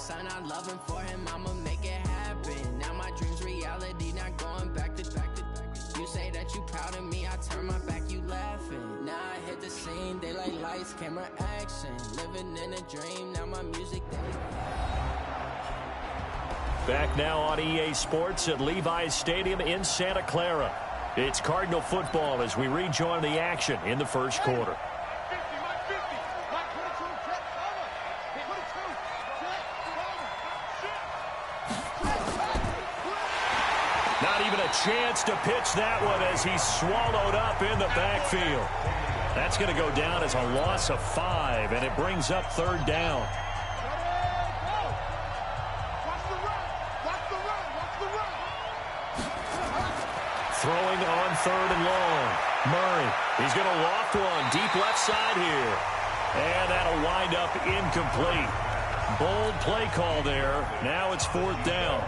son, I love him for him, I'ma make it happen. Now my dream's reality, not going back to. You say that you proud of me, I turn my back, you laughing. Now I hit the scene, they like lights, camera, action. Living in a dream, now my music, Back now on EA Sports at Levi's Stadium in Santa Clara. It's Cardinal football as we rejoin the action in the first quarter. Not even a chance to pitch that one as he's swallowed up in the backfield. That's going to go down as a loss of 5, and it brings up third down. Throwing on third and long. Murray, he's going to loft one deep left side here. And that'll wind up incomplete. Bold play call there. Now it's fourth down.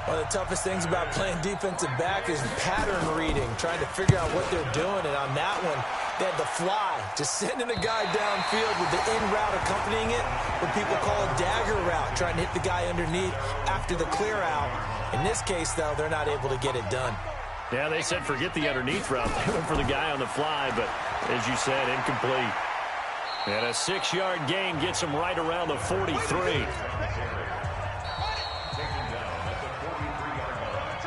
One of the toughest things about playing defensive back is pattern reading, trying to figure out what they're doing. And on that one, they had the fly, just sending a guy downfield with the in route accompanying it, what people call a dagger route, trying to hit the guy underneath after the clear out. In this case, though, they're not able to get it done. Yeah, they said forget the underneath route. They went for the guy on the fly, but as you said, incomplete. And a 6-yard gain gets him right around the 43.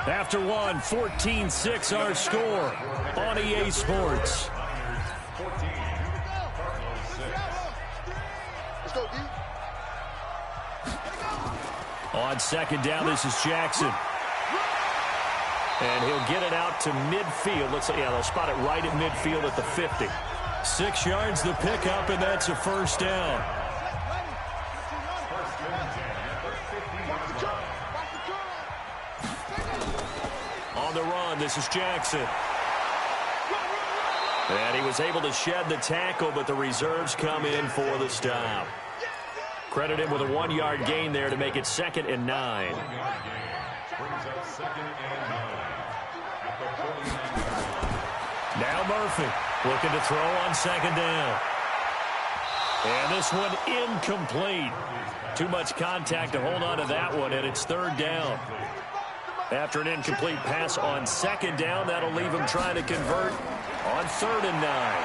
After one, 14-6 our score on EA Sports. On second down, this is Jackson. And he'll get it out to midfield. Looks like, yeah, they'll spot it right at midfield at the 50. 6 yards the pickup, and that's a first down. On the run, this is Jackson. And he was able to shed the tackle, but the reserves come in for the stop. Credit him with a 1-yard gain there to make it 2nd and 9. Now Murphy looking to throw on second down. And this one incomplete. Too much contact to hold on to that one, and it's third down. After an incomplete pass on second down, that'll leave him trying to convert on 3rd and 9.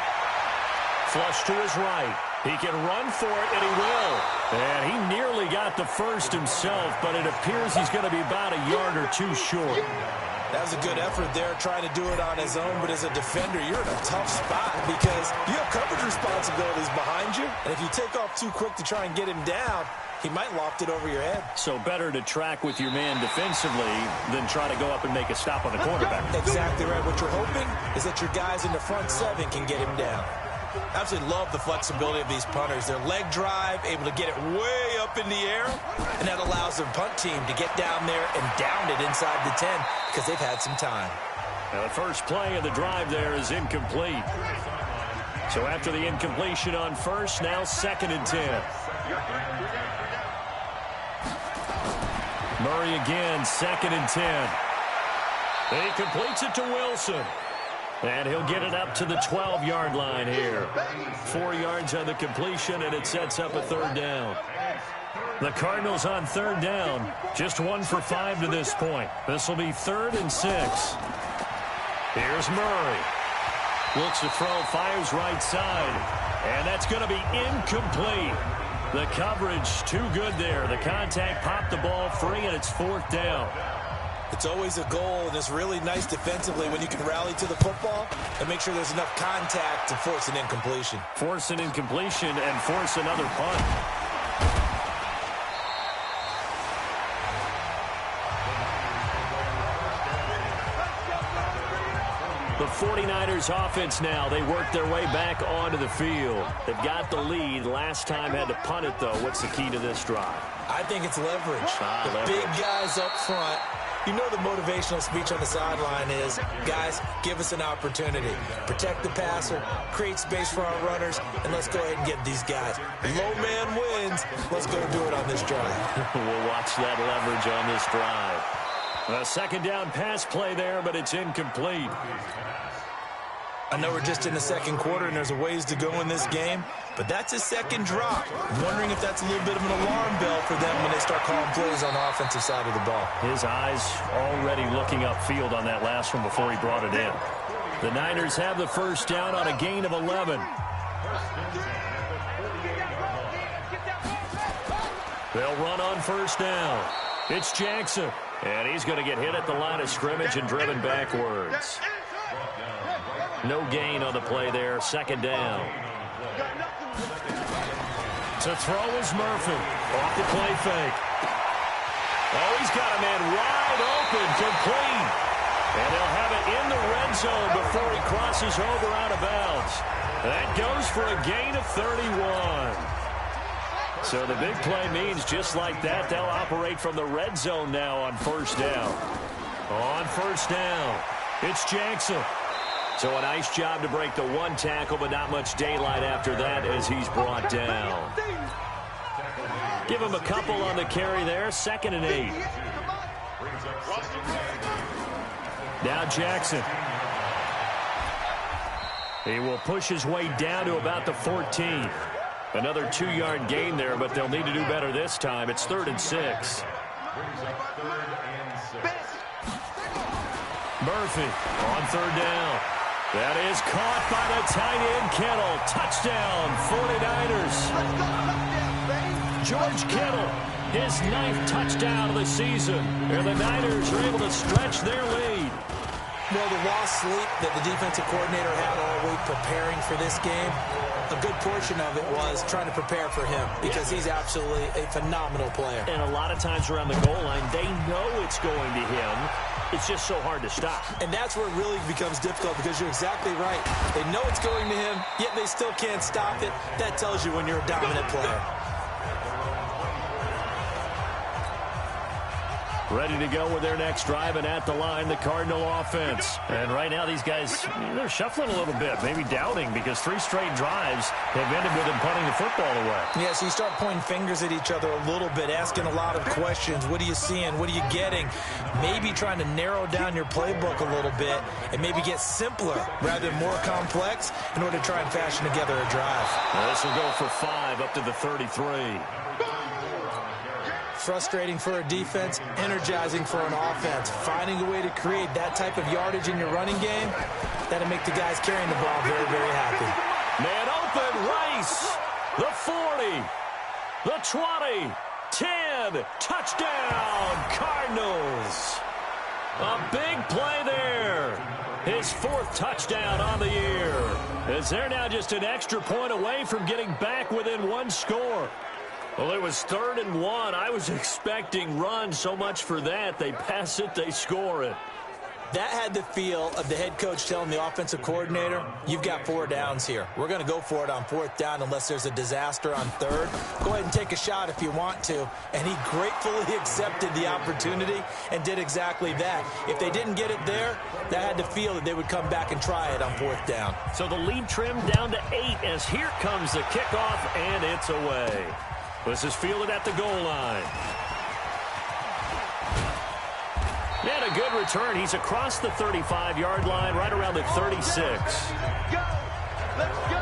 Flush to his right. He can run for it, and he will. And he nearly got the first himself, but it appears he's going to be about a yard or two short. That was a good effort there, trying to do it on his own, but as a defender, you're in a tough spot because you have coverage responsibilities behind you, and if you take off too quick to try and get him down, he might loft it over your head. So better to track with your man defensively than try to go up and make a stop on the quarterback. Exactly right. What you're hoping is that your guys in the front 7 can get him down. Absolutely love the flexibility of these punters. Their leg drive, able to get it way up in the air, and that allows their punt team to get down there and down it inside the 10 because they've had some time. Now the first play of the drive there is incomplete. So after the incompletion on first, now 2nd and 10. Murray again, 2nd and 10. And he completes it to Wilson. And he'll get it up to the 12-yard line here. 4 yards on the completion, and it sets up a third down. The Cardinals on third down, just 1 for 5 to this point. This will be 3rd and 6. Here's Murray. Looks to throw, fires right side. And that's going to be incomplete. The coverage too good there. The contact popped the ball free, and it's 4th down. It's always a goal, and it's really nice defensively when you can rally to the football and make sure there's enough contact to force an incompletion. Force an incompletion and force another punt. The 49ers offense now, they work their way back onto the field. They've got the lead. Last time had to punt it, though. What's the key to this drive? I think it's leverage. The big guys up front. You know the motivational speech on the sideline is, guys, give us an opportunity. Protect the passer, create space for our runners, and let's go ahead and get these guys. Low man wins. Let's go do it on this drive. We'll watch that leverage on this drive. A second down pass play there, but it's incomplete. I know we're just in the second quarter and there's a ways to go in this game, but that's his second drop. I'm wondering if that's a little bit of an alarm bell for them when they start calling plays on the offensive side of the ball. His eyes already looking upfield on that last one before he brought it in. The Niners have the first down on a gain of 11. They'll run on first down. It's Jackson, and he's going to get hit at the line of scrimmage and driven backwards. No gain on the play there, second down. To throw is Murphy. Off the play fake. Oh, he's got a man wide open, complete. And they'll have it in the red zone before he crosses over out of bounds. That goes for a gain of 31. So the big play means just like that, they'll operate from the red zone now on first down. On first down, it's Jackson. So a nice job to break the one tackle, but not much daylight after that as he's brought down. Give him a couple on the carry there, 2nd and 8. Now Jackson. He will push his way down to about the 14. Another 2-yard gain there, but they'll need to do better this time. It's 3rd and 6. Murphy on 3rd down. That is caught by the tight end, Kittle. Touchdown, 49ers. George Kittle, his 9th touchdown of the season. And the Niners are able to stretch their lead. Well, the lost sleep that the defensive coordinator had all week preparing for this game, a good portion of it was trying to prepare for him because he's absolutely a phenomenal player. And a lot of times around the goal line, they know it's going to him. It's just so hard to stop. And that's where it really becomes difficult because you're exactly right. They know it's going to him, yet they still can't stop it. That tells you when you're a dominant player. Ready to go with their next drive, and at the line, the Cardinal offense. And right now, these guys, they're shuffling a little bit, maybe doubting, because 3 straight drives have ended with them punting the football away. Yeah, so you start pointing fingers at each other a little bit, asking a lot of questions. What are you seeing? What are you getting? Maybe trying to narrow down your playbook a little bit and maybe get simpler rather than more complex in order to try and fashion together a drive. Well, this will go for 5 up to the 33. Frustrating for a defense, energizing for an offense. Finding a way to create that type of yardage in your running game, that'll make the guys carrying the ball very, very happy. Man open, Rice. The 40, the 20, 10, touchdown, Cardinals. A big play there. His 4th touchdown on the year. As they're now just an extra point away from getting back within 1 score. Well, it was 3rd and 1. I was expecting run, so much for that. They pass it, they score it. That had the feel of the head coach telling the offensive coordinator, you've got 4 downs here. We're going to go for it on 4th down unless there's a disaster on 3rd. Go ahead and take a shot if you want to. And he gratefully accepted the opportunity and did exactly that. If they didn't get it there, that had the feel that they would come back and try it on 4th down. So the lead trimmed down to 8 as here comes the kickoff, and it's away. This is fielded at the goal line. And a good return. He's across the 35-yard line, right around the 36. Let's go.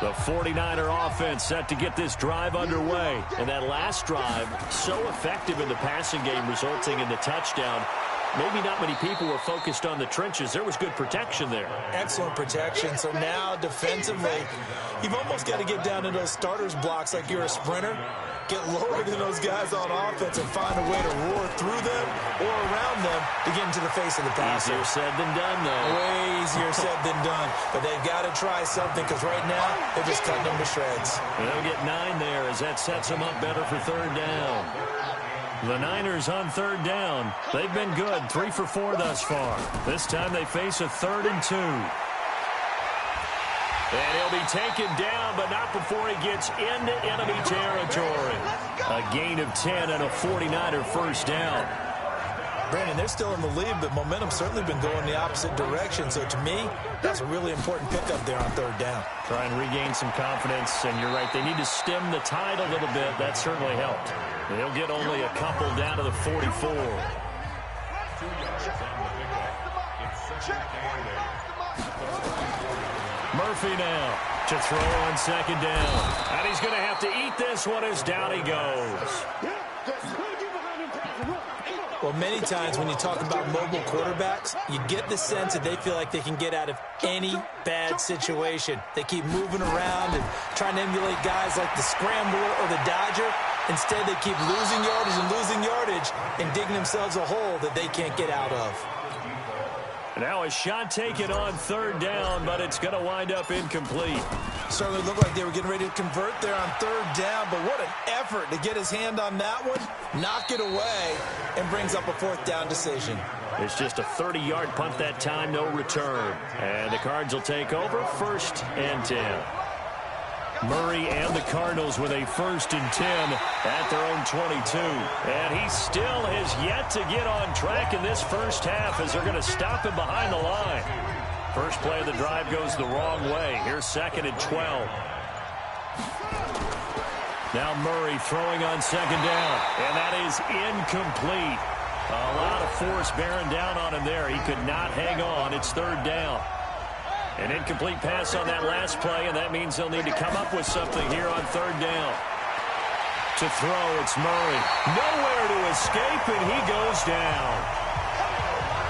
The 49er offense set to get this drive underway. And that last drive, so effective in the passing game, resulting in the touchdown. Maybe not many people were focused on the trenches. There was good protection there. Excellent protection. So now defensively, you've almost got to get down to those starters blocks like you're a sprinter. Get lower than those guys on offense and find a way to roar through them or around them to get into the face of the passer. Easier said than done, though. Way easier said than done. But they've got to try something because right now they're just cutting them to shreds. They'll get 9 there as that sets them up better for 3rd down. The Niners on 3rd down. They've been good, 3 for 4 thus far. This time they face a 3rd and 2. And he'll be taken down, but not before he gets into enemy territory. A gain of 10 and a 49er first down. Brandon, they're still in the lead, but momentum's certainly been going the opposite direction. So to me, that's a really important pickup there on 3rd down. Try and regain some confidence, and you're right, they need to stem the tide a little bit. That certainly helped. They'll get only a couple down to the 44. Murphy now to throw on second down. And he's going to have to eat this one as down he goes. Well, many times when you talk about mobile quarterbacks, you get the sense that they feel like they can get out of any bad situation. They keep moving around and trying to emulate guys like the scrambler or the dodger. Instead, they keep losing yardage and digging themselves a hole that they can't get out of. Now a shot taken on third down, but it's going to wind up incomplete. Certainly looked like they were getting ready to convert there on third down, but what an effort to get his hand on that one, knock it away, and brings up a fourth down decision. It's just a 30-yard punt that time, no return. And the Cards will take over, 1st and 10. Murray and the Cardinals with a 1st and 10 at their own 22. And he still has yet to get on track in this first half as they're going to stop him behind the line. First play of the drive goes the wrong way. Here's 2nd and 12. Now Murray throwing on second down. And that is incomplete. A lot of force bearing down on him there. He could not hang on. It's 3rd down. An incomplete pass on that last play, and that means they'll need to come up with something here on 3rd down. To throw, it's Murray. Nowhere to escape, and he goes down.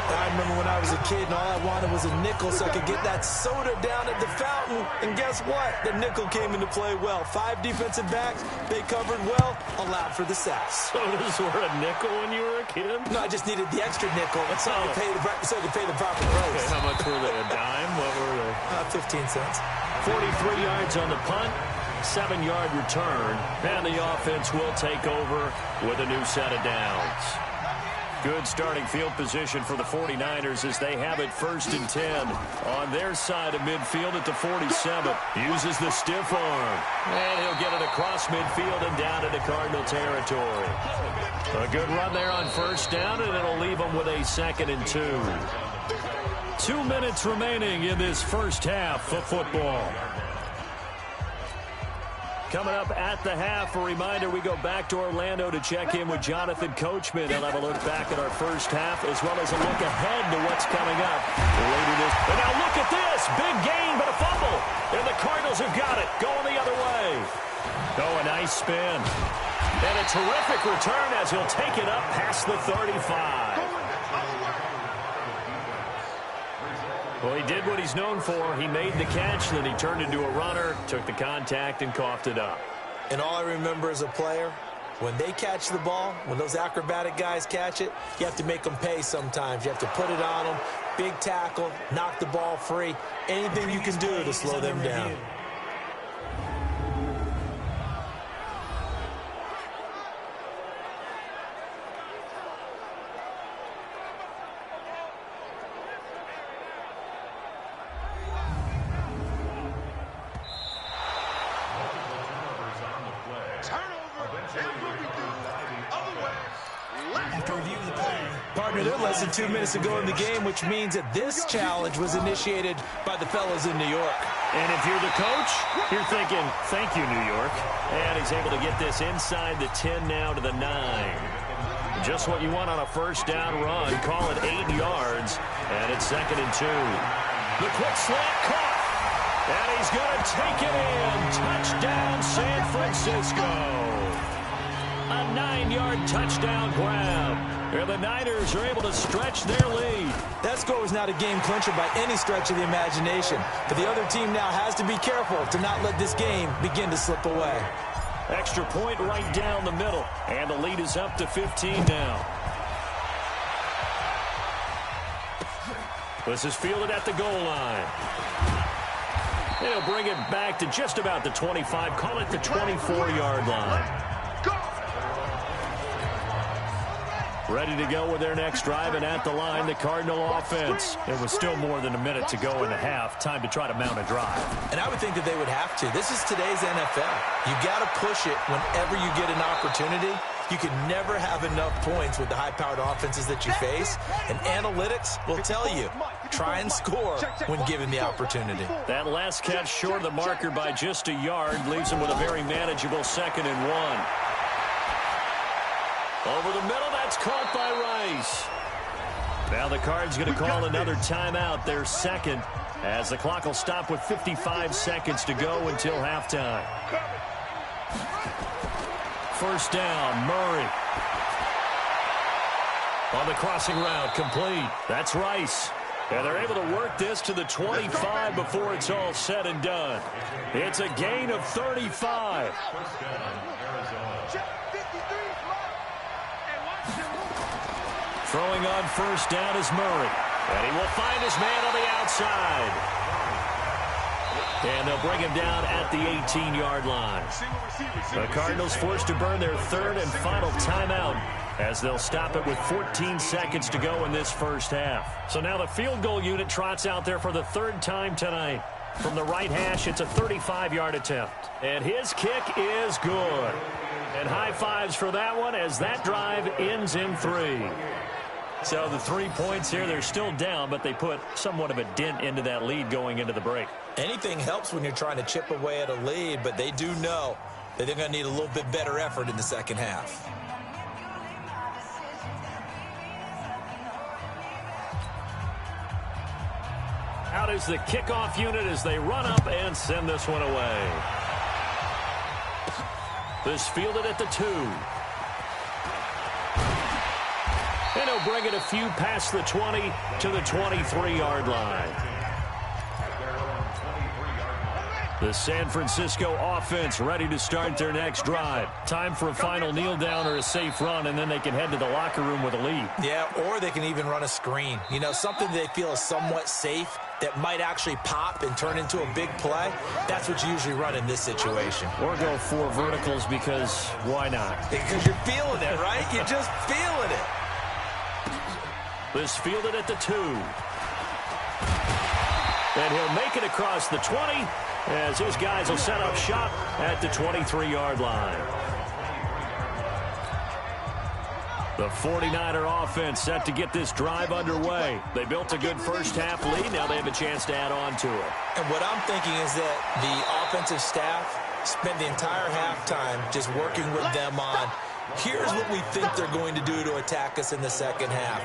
I remember when I was a kid and all I wanted was a nickel so I could get that soda down at the fountain. And guess what? The nickel came into play well. 5 defensive backs, they covered well, allowed for the sacks. Sodas were a nickel when you were a kid? No, I just needed the extra nickel so I could pay the proper price. Okay, how much were they? A dime? What were they? 15 cents. 43 yards on the punt, 7-yard return, and the offense will take over with a new set of downs. Good starting field position for the 49ers as they have it 1st and 10 on their side of midfield at the 47. Uses the stiff arm, and he'll get it across midfield and down into Cardinal territory. A good run there on 1st down, and it'll leave them with a 2nd and 2. 2 minutes remaining in this first half of football. Coming up at the half, a reminder, we go back to Orlando to check in with Jonathan Coachman. He'll have a look back at our first half as well as a look ahead to what's coming up later this. And now look at this. Big gain, but a fumble. And the Cardinals have got it. Going the other way. Oh, a nice spin. And a terrific return as he'll take it up past the 35. Well, he did what he's known for. He made the catch, then he turned into a runner, took the contact, and coughed it up. And all I remember as a player, when they catch the ball, when those acrobatic guys catch it, you have to make them pay sometimes. You have to put it on them, big tackle, knock the ball free, anything you can do to slow them down. They're less than 2 minutes to go in the game, which means that this challenge was initiated by the fellas in New York. And if you're the coach, you're thinking, thank you, New York. And he's able to get this inside the 10 now to the 9. Just what you want on a 1st down run. Call it 8 yards. And it's 2nd and 2. The quick slant caught. And he's going to take it in. Touchdown, San Francisco. A 9-yard touchdown grab. And the Niners are able to stretch their lead. That score was not a game clincher by any stretch of the imagination. But the other team now has to be careful to not let this game begin to slip away. Extra point right down the middle. And the lead is up to 15 now. This is fielded at the goal line. They'll bring it back to just about the 25. Call it the 24-yard line. Ready to go with their next drive, and at the line, the Cardinal offense. It was still more than a minute to go in the half. Time to try to mount a drive. And I would think that they would have to. This is today's NFL. You got to push it whenever you get an opportunity. You can never have enough points with the high-powered offenses that you face. And analytics will tell you, try and score when given the opportunity. That last catch short of the marker by just a yard leaves them with a very manageable 2nd and 1. Over the middle, that's caught by Rice. Now the Cards going to call another timeout, their second, as the clock will stop with 55 seconds to go until halftime. First down, Murray. On the crossing route, complete. That's Rice. And they're able to work this to the 25 before it's all said and done. It's a gain of 35. Throwing on first down is Murray. And he will find his man on the outside. And they'll bring him down at the 18-yard line. The Cardinals forced to burn their third and final timeout as they'll stop it with 14 seconds to go in this first half. So now the field goal unit trots out there for the third time tonight. From the right hash, it's a 35-yard attempt. And his kick is good. And high fives for that one as that drive ends in 3. So the 3 points here, they're still down, but they put somewhat of a dent into that lead going into the break. Anything helps when you're trying to chip away at a lead, but they do know that they're going to need a little bit better effort in the second half. Out is the kickoff unit as they run up and send this one away. This fielded at the 2. And he'll bring it a few past the 20 to the 23-yard line. The San Francisco offense ready to start their next drive. Time for a final kneel down or a safe run, and then they can head to the locker room with a lead. Yeah, or they can even run a screen. You know, something they feel is somewhat safe that might actually pop and turn into a big play. That's what you usually run in this situation. Or go 4 verticals because why not? Because you're feeling it, right? You're just feeling it. This fielded at the 2. And he'll make it across the 20 as his guys will set up shop at the 23-yard line. The 49er offense set to get this drive underway. They built a good first-half lead. Now they have a chance to add on to it. And what I'm thinking is that the offensive staff spent the entire halftime just working with them on, here's what we think they're going to do to attack us in the second half.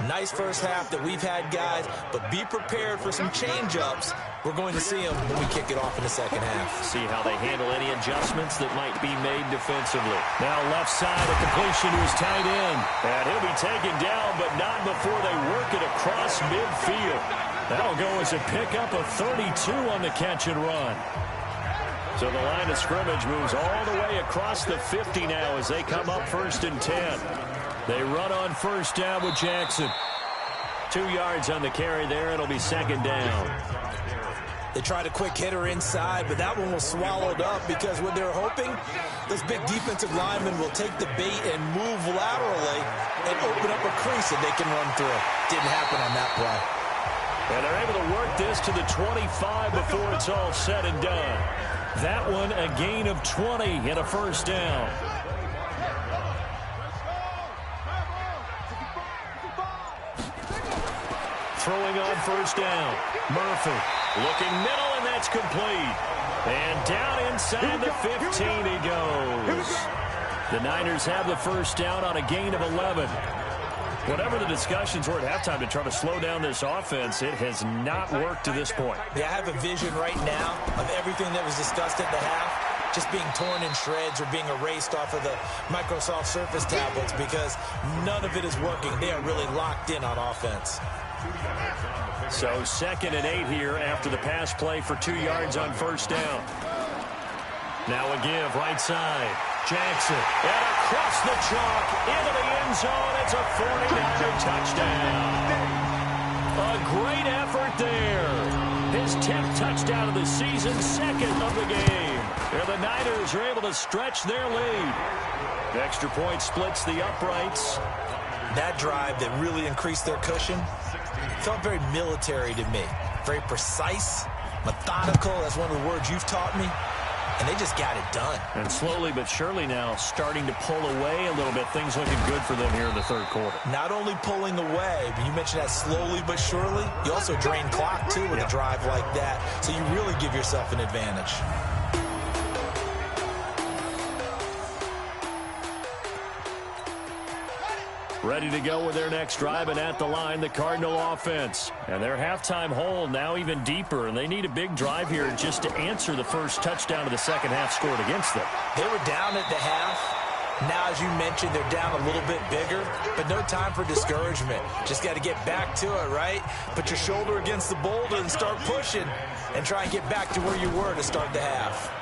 Nice first half that we've had, guys, but be prepared for some change-ups. We're going to see them when we kick it off in the second half. See how they handle any adjustments that might be made defensively. Now left side, a completion to his tight end. And he'll be taken down, but not before they work it across midfield. That'll go as a pickup of 32 on the catch and run. So the line of scrimmage moves all the way across the 50 now as they come up 1st and 10. They run on first down with Jackson. 2 yards on the carry there. It'll be second down. They tried a quick hitter inside, but that one was swallowed up because what they're hoping, those big defensive linemen will take the bait and move laterally and open up a crease that they can run through. Didn't happen on that play. And they're able to work this to the 25 before it's all said and done. That one a gain of 20 and a first down. Throwing on first down. Murphy looking middle, and that's complete. And down inside the 15 he goes. The Niners have the first down on a gain of 11. Whatever the discussions were at halftime to try to slow down this offense, it has not worked to this point. Yeah, I have a vision right now of everything that was discussed at the half just being torn in shreds or being erased off of the Microsoft Surface tablets because none of it is working. They are really locked in on offense. So 2nd and 8 here after the pass play for 2 yards on first down. Now a give right side. Jackson, and across the chalk, into the end zone. It's a 49er touchdown. A great effort there. His 10th touchdown of the season, 2nd of the game. And the Niners are able to stretch their lead. The extra point splits the uprights. That drive that really increased their cushion felt very military to me. Very precise, methodical. That's one of the words you've taught me. And they just got it done. And slowly but surely now starting to pull away a little bit. Things looking good for them here in the third quarter. Not only pulling away, but you mentioned that slowly but surely. You also drain clock, too, with a drive like that. So you really give yourself an advantage. Ready to go with their next drive, and at the line, the Cardinal offense. And their halftime hole now even deeper, and they need a big drive here just to answer the first touchdown of the second half scored against them. They were down at the half. Now, as you mentioned, they're down a little bit bigger, but no time for discouragement. Just got to get back to it, right? Put your shoulder against the boulder and start pushing and try and get back to where you were to start the half.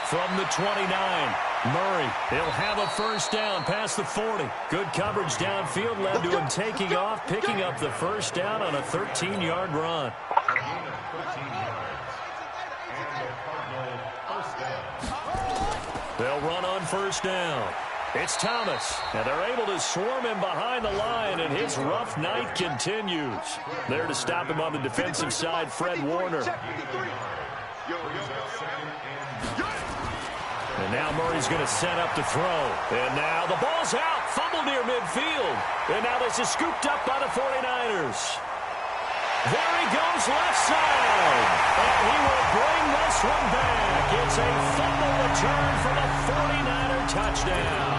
From the 29, Murray, he'll have a first down past the 40. Good coverage downfield led to him taking off, picking up the first down on a 13-yard run. They'll run on first down. It's Thomas, and they're able to swarm him behind the line, and his rough night continues. There to stop him on the defensive side, Fred Warner. And now Murray's going to set up to throw. And now the ball's out. Fumble near midfield. And now this is scooped up by the 49ers. There he goes left side. And he will bring this one back. It's a fumble return for the 49er touchdown.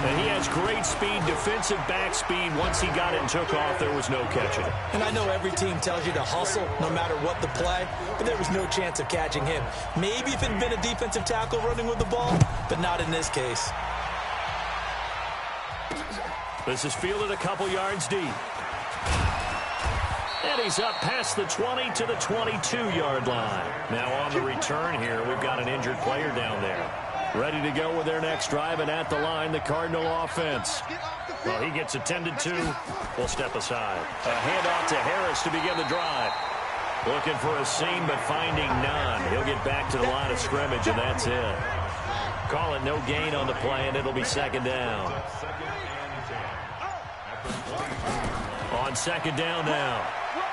And he has great speed, defensive back speed. Once he got it and took off, there was no catching it. And I know every team tells you to hustle no matter what the play, but there was no chance of catching him. Maybe if it had been a defensive tackle running with the ball, but not in this case. This is fielded a couple yards deep. And he's up past the 20 to the 22-yard line. Now on the return here, we've got an injured player down there. Ready to go with their next drive, and at the line, the Cardinal offense. Well, he gets attended to. We'll step aside. A handoff to Harris to begin the drive. Looking for a seam, but finding none. He'll get back to the line of scrimmage, and that's it. Call it no gain on the play, and it'll be second down. On second down now,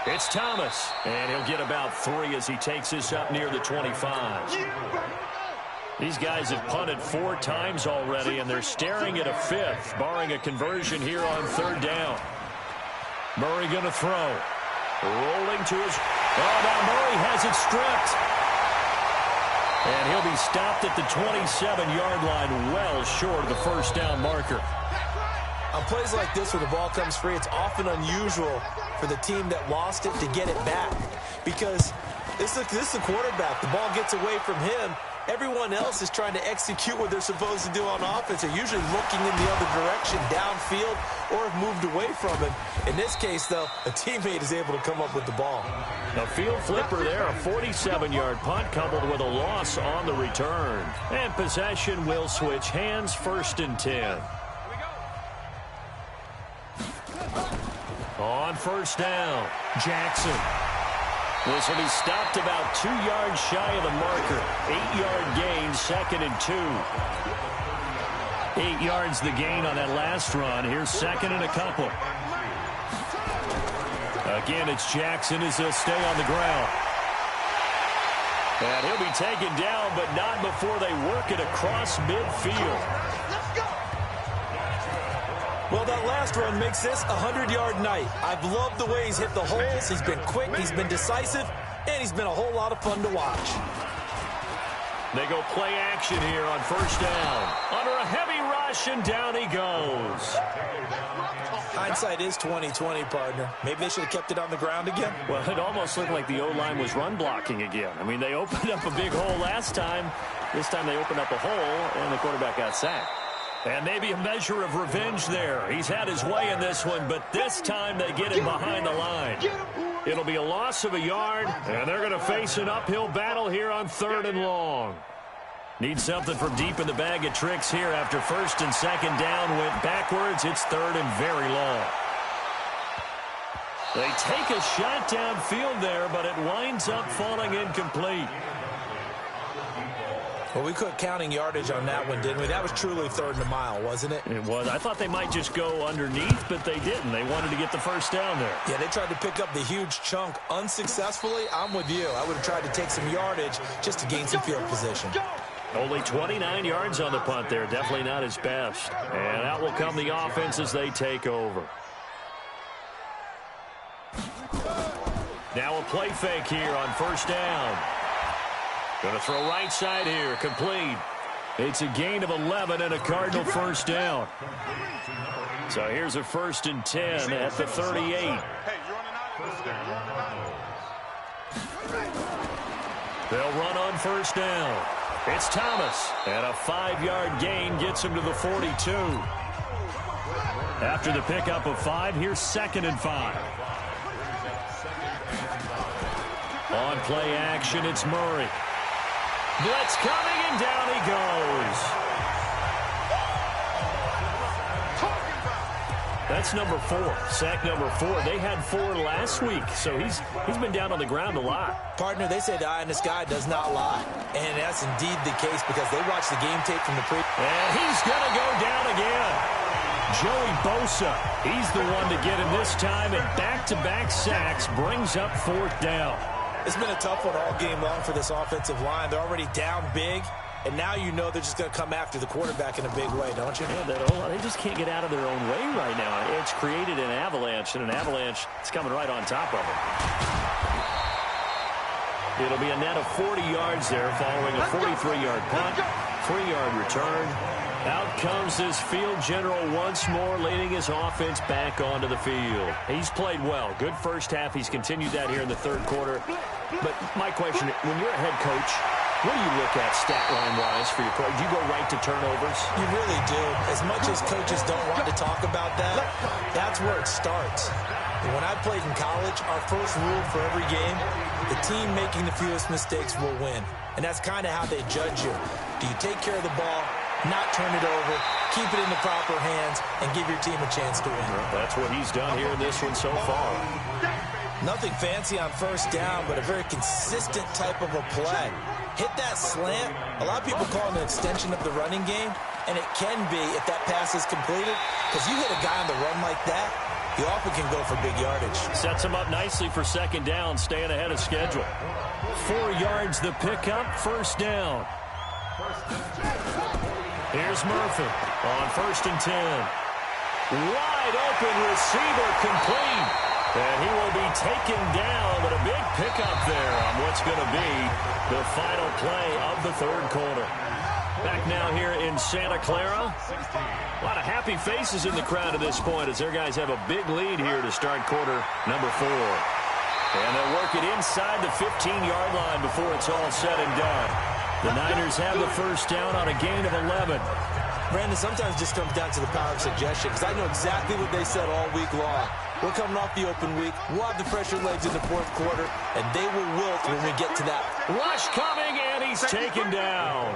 it's Thomas, and he'll get about 3 as he takes this up near the 25. These guys have punted 4 times already, and they're staring at a 5th, barring a conversion here on third down. Murray going to throw. Rolling to his... Oh, now Murray has it stripped. And he'll be stopped at the 27-yard line, well short of the first down marker. On plays like this where the ball comes free, it's often unusual for the team that lost it to get it back. Because this is the quarterback. The ball gets away from him. Everyone else is trying to execute what they're supposed to do on offense. They're usually looking in the other direction, downfield, or have moved away from him. In this case, though, a teammate is able to come up with the ball. A field flipper there, a 47-yard punt coupled with a loss on the return. And possession will switch hands, 1st and 10. On first down, Jackson. This will be stopped about 2 yards shy of the marker. 8-yard gain, 2nd and 2. 8 yards the gain on that last run. Here's 2nd and a couple. Again, it's Jackson as he'll stay on the ground. And he'll be taken down, but not before they work it across midfield. Well, that last run makes this a 100-yard night. I've loved the way he's hit the holes. He's been quick, he's been decisive, and he's been a whole lot of fun to watch. They go play action here on first down. Under a heavy rush, and down he goes. Hindsight is 20/20, partner. Maybe they should have kept it on the ground again. Well, it almost looked like the O-line was run blocking again. I mean, they opened up a big hole last time. This time they opened up a hole, and the quarterback got sacked. And maybe a measure of revenge there. He's had his way in this one, but this time they get him behind the line. It'll be a loss of a yard, and they're going to face an uphill battle here on 3rd and long. Need something from deep in the bag of tricks here after 1st and 2nd down went backwards. It's 3rd and very long. They take a shot downfield there, but it winds up falling incomplete. Well, we quit counting yardage on that one, didn't we? That was truly 3rd and a mile, wasn't it? It was. I thought they might just go underneath, but they didn't. They wanted to get the first down there. Yeah, they tried to pick up the huge chunk unsuccessfully. I'm with you. I would have tried to take some yardage just to gain some field position. Only 29 yards on the punt there. Definitely not his best. And out will come the offense as they take over. Now a play fake here on first down. Going to throw right side here. Complete. It's a gain of 11 and a Cardinal first down. So here's a 1st and 10 at the 38. They'll run on first down. It's Thomas, and a 5-yard gain gets him to the 42. After the pickup of 5, here's 2nd and 5. On play action, it's Murray. Blitz coming, and down he goes. That's number 4, sack number 4. They had 4 last week, so he's been down on the ground a lot. Partner, they say the eye in the sky does not lie. And that's indeed the case because they watched the game tape from the pre. And he's going to go down again. Joey Bosa, he's the one to get him this time, and back-to-back sacks brings up 4th down. It's been a tough one all game long for this offensive line. They're already down big, and now you know they're just going to come after the quarterback in a big way, don't you? Yeah, they just can't get out of their own way right now. It's created an avalanche, and an avalanche is coming right on top of them. It'll be a net of 40 yards there following a 43-yard punt, 3-yard return. Out comes this field general once more, leading his offense back onto the field. He's played well. Good first half. He's continued that here in the 3rd quarter. But my question, when you're a head coach, what do you look at stat line-wise for your play? Do you go right to turnovers? You really do. As much as coaches don't want to talk about that, that's where it starts. When I played in college, our first rule for every game, the team making the fewest mistakes will win. And that's kind of how they judge you. Do you take care of the ball, not turn it over, keep it in the proper hands, and give your team a chance to win? That's what he's done here in this one so far. Nothing fancy on first down, but a very consistent type of a play. Hit that slant. A lot of people call it an extension of the running game, and it can be if that pass is completed, because you hit a guy on the run like that, he often can go for big yardage. Sets him up nicely for 2nd down, staying ahead of schedule. 4 yards the pickup, 1st down. Here's Murphy on 1st and 10. Wide open receiver complete. And he will be taken down, but a big pickup there on what's going to be the final play of the 3rd quarter. Back now here in Santa Clara. A lot of happy faces in the crowd at this point as their guys have a big lead here to start quarter number 4. And they'll work it inside the 15-yard line before it's all said and done. The Niners have the 1st down on a gain of 11. Brandon, sometimes it just comes down to the power of suggestion because I know exactly what they said all week long. We're coming off the open week. We'll have the pressure legs in the 4th quarter, and they will wilt when we get to that. Rush coming, and he's taken down.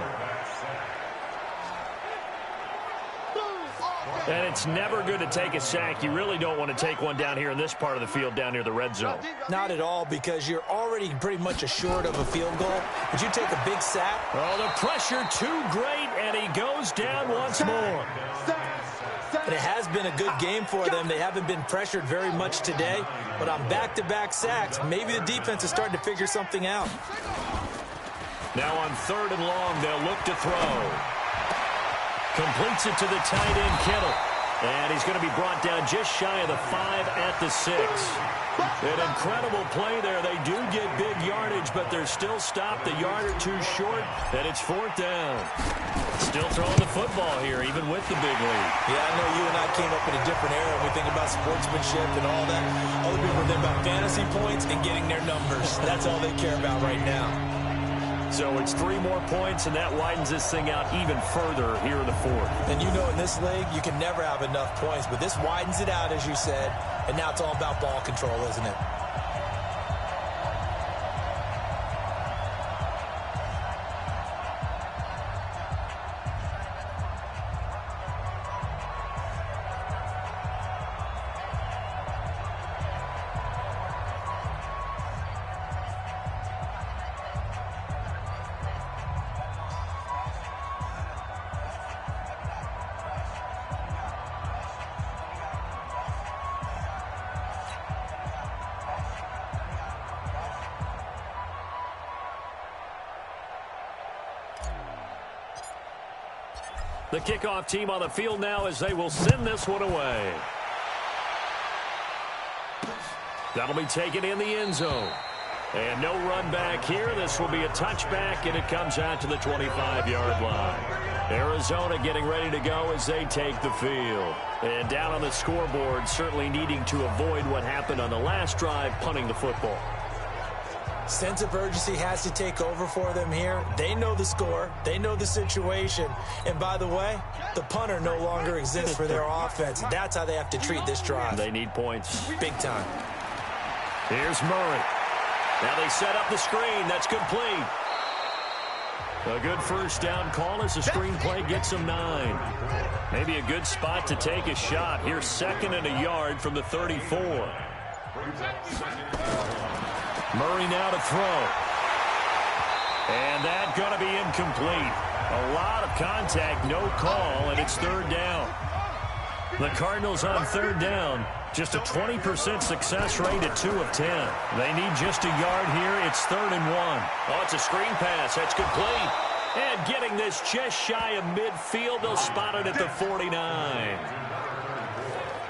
And it's never good to take a sack. You really don't want to take one down here in this part of the field down near the red zone. Not at all, because you're already pretty much assured of a field goal. But you take a big sack. Oh, the pressure too great, and he goes down once more. And it has been a good game for them. They haven't been pressured very much today. But on back-to-back sacks, maybe the defense is starting to figure something out. Now on 3rd and long, they'll look to throw. Completes it to the tight end, Kittle. And he's going to be brought down just shy of the 5 at the 6. An incredible play there. They do get big yardage, but they're still stopped a yard or 2 short, and it's 4th down. Still throwing the football here, even with the big lead. Yeah, I know you and I came up in a different era. We think about sportsmanship and all that. Other people think about fantasy points and getting their numbers. That's all they care about right now. So it's 3 more points, and that widens this thing out even further here in the 4th. And you know in this league, you can never have enough points, but this widens it out, as you said, and now it's all about ball control, isn't it? The kickoff team on the field now as they will send this one away. That'll be taken in the end zone. And no run back here. This will be a touchback, and it comes out to the 25-yard line. Arizona getting ready to go as they take the field. And down on the scoreboard, certainly needing to avoid what happened on the last drive, punting the football. Sense of urgency has to take over for them here. They know the score. They know the situation. And by the way, the punter no longer exists for their offense. That's how they have to treat this drive. They need points. Big time. Here's Murray. Now they set up the screen. That's complete. A good first down call as the screen play gets them 9. Maybe a good spot to take a shot. Here's 2nd and a yard from the 34. Murray now to throw. And that's going to be incomplete. A lot of contact, no call, and it's 3rd down. The Cardinals on 3rd down. Just a 20% success rate at 2 of 10. They need just a yard here. It's 3rd and 1. Oh, it's a screen pass. That's complete. And getting this just shy of midfield. They'll spot it at the 49.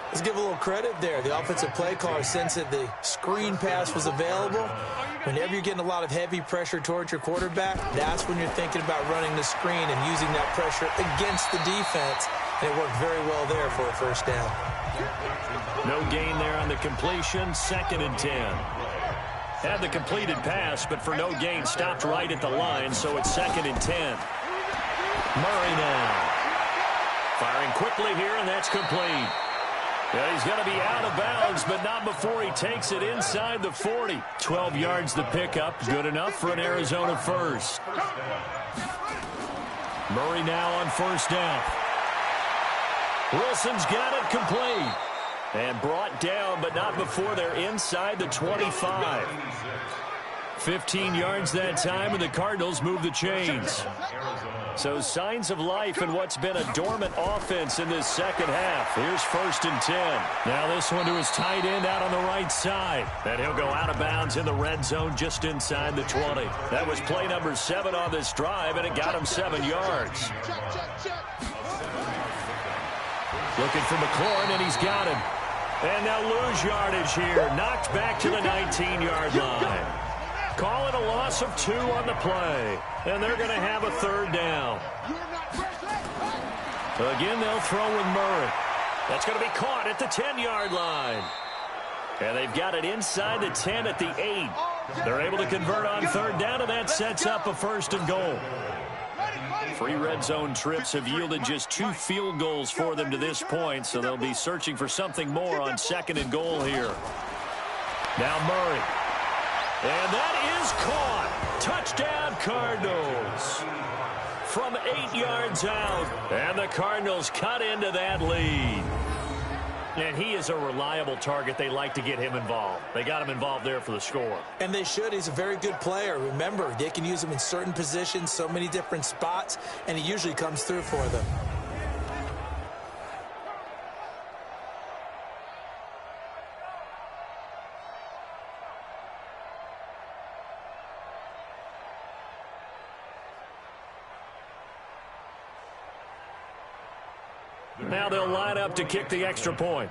Let's give a little credit there. The offensive play caller sensed that the screen pass was available. Whenever you're getting a lot of heavy pressure towards your quarterback, that's when you're thinking about running the screen and using that pressure against the defense. And it worked very well there for a first down. No gain there on the completion. 2nd and 10. Had the completed pass, but for no gain, stopped right at the line, so it's 2nd and 10. Murray now. Firing quickly here, and that's complete. Yeah, he's going to be out of bounds, but not before he takes it inside the 40. 12 yards the pickup. Good enough for an Arizona first. Murray now on first down. Wilson's got it complete. And brought down, but not before they're inside the 25. 15 yards that time, and the Cardinals move the chains. So signs of life in what's been a dormant offense in this second half. Here's 1st and 10. Now this one to his tight end out on the right side. And he'll go out of bounds in the red zone just inside the 20. That was play number 7 on this drive, and it got him 7 yards. Looking for McLaurin, and he's got him. And now lose yardage here. Knocked back to the 19-yard line. Call it a loss of 2 on the play. And they're going to have a 3rd down. Again, they'll throw with Murray. That's going to be caught at the 10-yard line. And they've got it inside the 10 at the 8. They're able to convert on 3rd down, and that sets up a 1st and goal. 3 red zone trips have yielded just 2 field goals for them to this point, so they'll be searching for something more on 2nd and goal here. Now Murray. And that is caught. Touchdown, Cardinals. From 8 yards out, and the Cardinals cut into that lead. And he is a reliable target. They like to get him involved. They got him involved there for the score. And they should. He's a very good player. Remember, they can use him in certain positions, so many different spots, and he usually comes through for them. Now they'll line up to kick the extra point.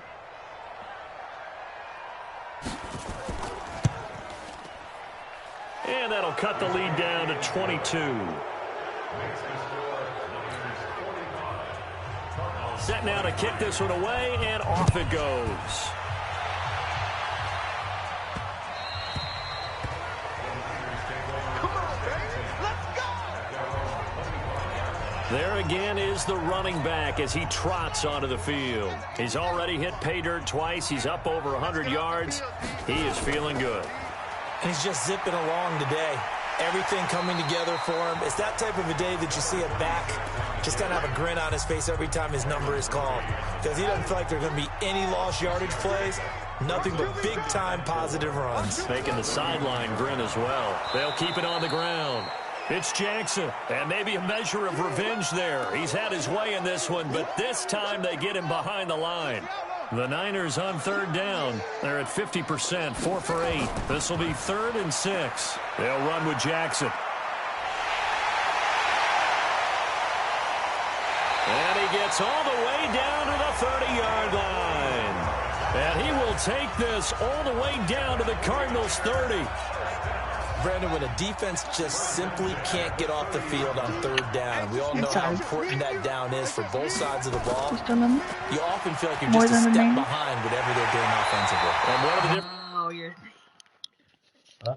And that'll cut the lead down to 22. Set now to kick this one away, and off it goes. There again is the running back as he trots onto the field. He's already hit pay dirt twice. He's up over 100 yards. He is feeling good. And he's just zipping along today. Everything coming together for him. It's that type of a day that you see a back just kind of have a grin on his face every time his number is called. Because he doesn't feel like there are going to be any lost yardage plays. Nothing but big-time positive runs. Making the sideline grin as well. They'll keep it on the ground. It's Jackson, and maybe a measure of revenge there. He's had his way in this one, but this time they get him behind the line. The Niners on 3rd down. They're at 50%, 4 for 8. This will be 3rd and 6. They'll run with Jackson. And he gets all the way down to the 30-yard line. And he will take this all the way down to the Cardinals' 30. Brandon, when a defense just simply can't get off the field on third down, we all know how important that down is for both sides of the ball. You often feel like you're just a step behind whatever they're doing offensively. And one of the Oh, you're... Huh?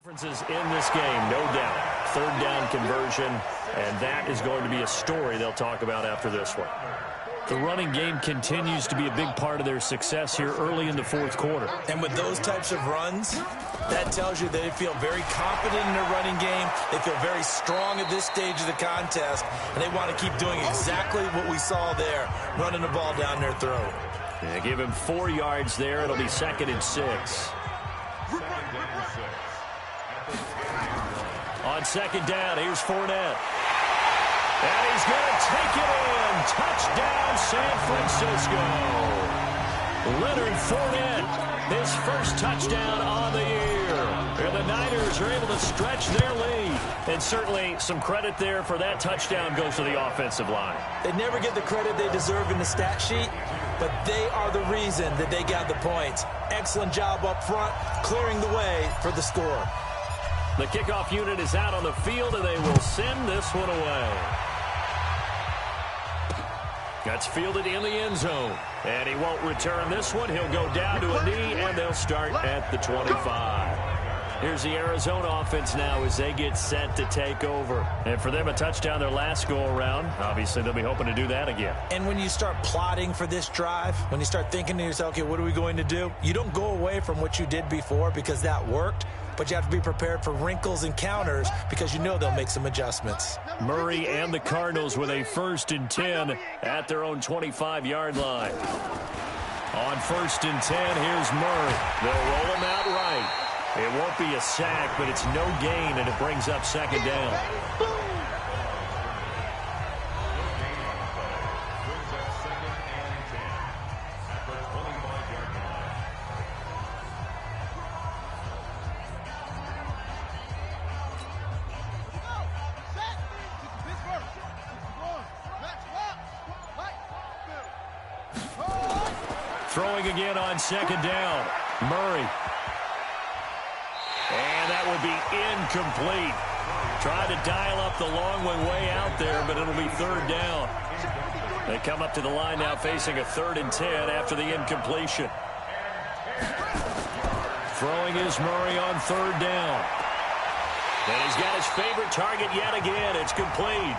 differences in this game, no doubt. Third down conversion, and that is going to be a story they'll talk about after this one. The running game continues to be a big part of their success here early in the fourth quarter. And with those types of runs, that tells you they feel very confident in their running game. They feel very strong at this stage of the contest, and they want to keep doing exactly what we saw there, running the ball down their throat. Yeah, give him 4 yards there. It'll be 2nd and 6. On 2nd down, here's Fournette. And he's going to take it in. Touchdown, San Francisco. Leonard Fournette, his first touchdown on the year. And the Niners are able to stretch their lead. And certainly some credit there for that touchdown goes to the offensive line. They never get the credit they deserve in the stat sheet, but they are the reason that they got the points. Excellent job up front, clearing the way for the score. The kickoff unit is out on the field, and they will send this one away. That's fielded in the end zone. And he won't return this one. He'll go down to a knee, and they'll start at the 25. Here's the Arizona offense now as they get set to take over. And for them, a touchdown their last go-around. Obviously, they'll be hoping to do that again. And when you start plotting for this drive, when you start thinking to yourself, okay, what are we going to do? You don't go away from what you did before because that worked. But you have to be prepared for wrinkles and counters because you know they'll make some adjustments. Murray and the Cardinals with a 1st and 10 at their own 25-yard line. On 1st and 10, here's Murray. They'll roll him out right. It won't be a sack, but it's no gain, and it brings up 2nd down. Throwing again on 2nd down. Murray. And that would be incomplete. Tried to dial up the long way out there, but it'll be 3rd down. They come up to the line now facing a 3rd and 10 after the incompletion. Throwing is Murray on 3rd down. And he's got his favorite target yet again. It's complete.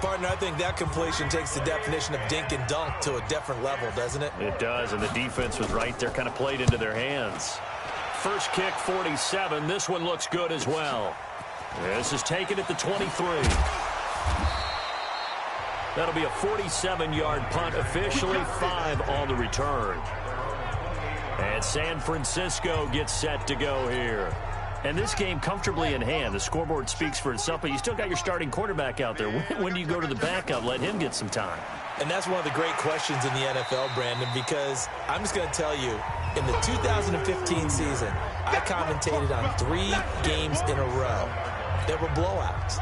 Partner, I think that completion takes the definition of dink and dunk to a different level, doesn't it? It does, and the defense was right there, kind of played into their hands. First kick, 47. This one looks good as well. This is taken at the 23. That'll be a 47-yard punt, officially 5 on the return. And San Francisco gets set to go here. And this game comfortably in hand. The scoreboard speaks for itself, but you still got your starting quarterback out there. When do you go to the backup? Let him get some time. And that's one of the great questions in the NFL, Brandon, because I'm just going to tell you, in the 2015 season, I commentated on 3 games in a row that were blowouts.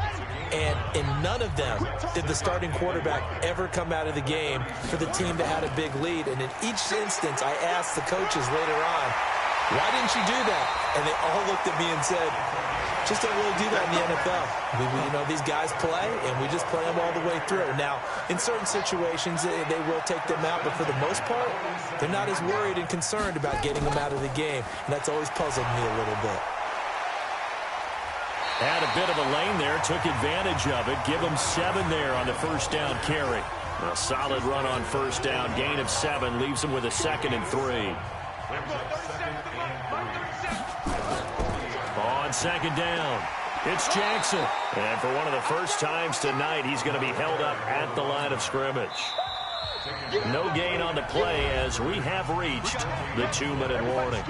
And in none of them did the starting quarterback ever come out of the game for the team that had a big lead. And in each instance, I asked the coaches later on, why didn't you do that? And they all looked at me and said, just don't really do that in the NFL. These guys play, and we just play them all the way through. Now, in certain situations, they will take them out, but for the most part, they're not as worried and concerned about getting them out of the game. And that's always puzzled me a little bit. Had a bit of a lane there, took advantage of it. Give them 7 there on the first down carry. A solid run on first down, gain of 7, leaves them with a 2nd and 3. On 2nd down, it's Jackson. And for one of the first times tonight, he's going to be held up at the line of scrimmage. No gain on the play as we have reached the 2-minute warning.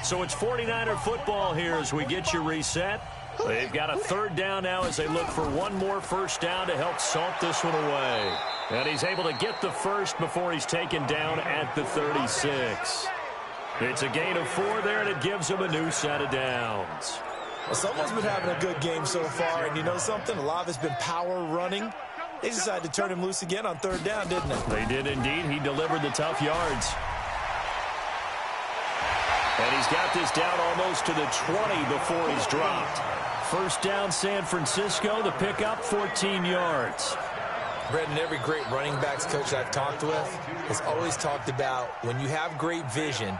So it's 49er football here as we get you reset. They've got a 3rd down now as they look for one more first down to help salt this one away. And he's able to get the first before he's taken down at the 36. It's a gain of 4 there, and it gives him a new set of downs. Well, someone's been having a good game so far, and you know something? A lot of it's been power running. They decided to turn him loose again on 3rd down, didn't they? They did indeed. He delivered the tough yards. And he's got this down almost to the 20 before he's dropped. First down, San Francisco. The pickup, 14 yards. Brendan, every great running backs coach I've talked with has always talked about when you have great vision,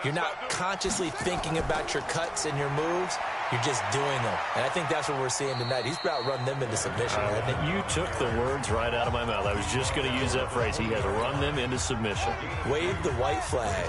you're not consciously thinking about your cuts and your moves. You're just doing them. And I think that's what we're seeing tonight. He's about run them into submission, hasn't he? You took the words right out of my mouth. I was just going to use that phrase. He has run them into submission. Wave the white flag.